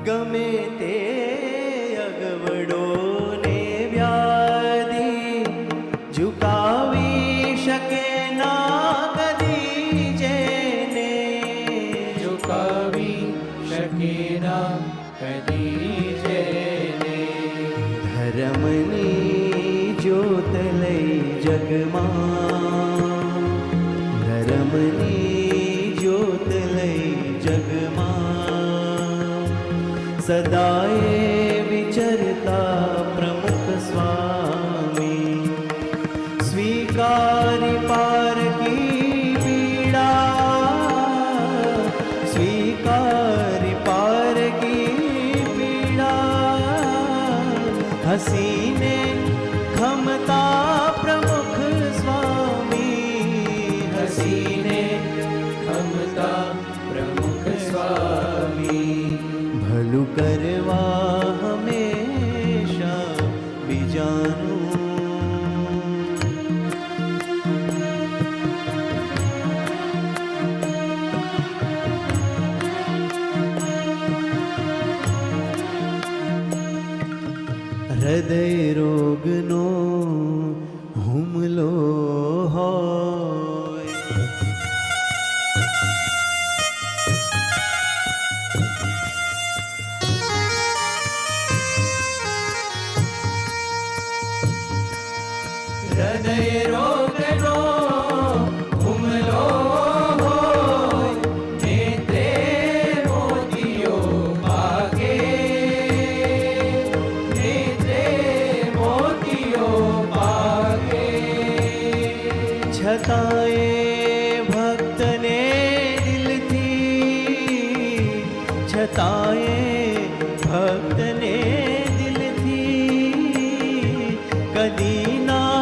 ગમે તે અગવડોને વ્યાધિ ઝુકાવી શકે ના કદી જેને ઝુકાવી શકે ના કદી જેને ધર્મની જ્યોત લઈ જગમાં ધર્મની જ્યોત લઈ જગમાં સદાએ વિચરતા પ્રમુખ સ્વામી સ્વીકારી પારકી પીડા સ્વીકારી પારકી પીડા હસીને ખમતા પ્રમુખ સ્વામી હસીને ખમતા પ્રમુખ સ્વામી ભલું કરવા હંમેશા બીજાનું હૃદય રોગનો હુમલો હોય હૃદય રોગનો હુમલો હોય નેત્રે મોતીઓ પાકે નેત્રે મોતીઓ પાકે છતાંય ભક્તને દિલથી છતાંય ભક્તને દિલથી કદી ના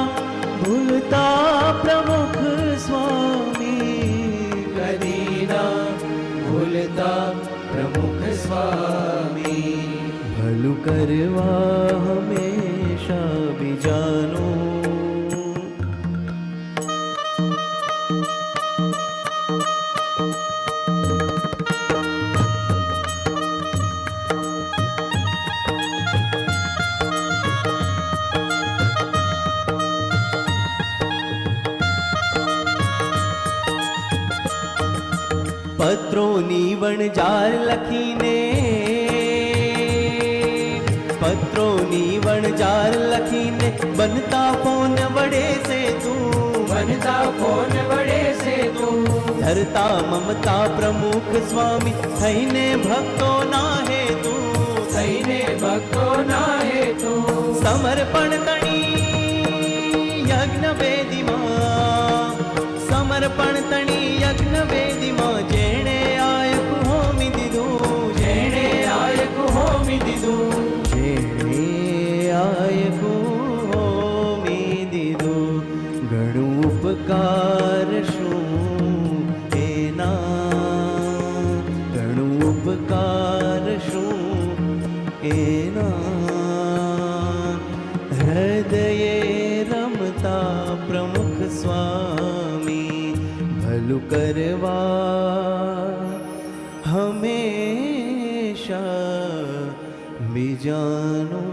ભૂલતા પ્રમુખ સ્વામી કદી ના ભૂલતા પ્રમુખ સ્વામી ભલું કરવા હંમેશા બીજાનું પત્રોની વણજાર લખીને પત્રોની વણજાર લખીને બનતા ફોન વડે સે તું બનતા ફોન વડે સે તું ધરતા મમતા પ્રમુખ સ્વામી થઈને ભક્તો ના હેતુ થઈને ભક્તો ના હેતુ સમર્પણ તણી યજ્ઞ વેદીમાં સમર્પણ તણી યજ્ઞ વેદીમાં જેણે આયક હોમી દીધું જેણે આયક હોમી દીધું જેણે આયક હોમી દીધું ઘણું ઉપકાર શું એના ઘણું ઉપકાર શું એના હૃદયે રમતા પ્રમુખ સ્વામી ભલું કરવા હંમેશા બીજાનું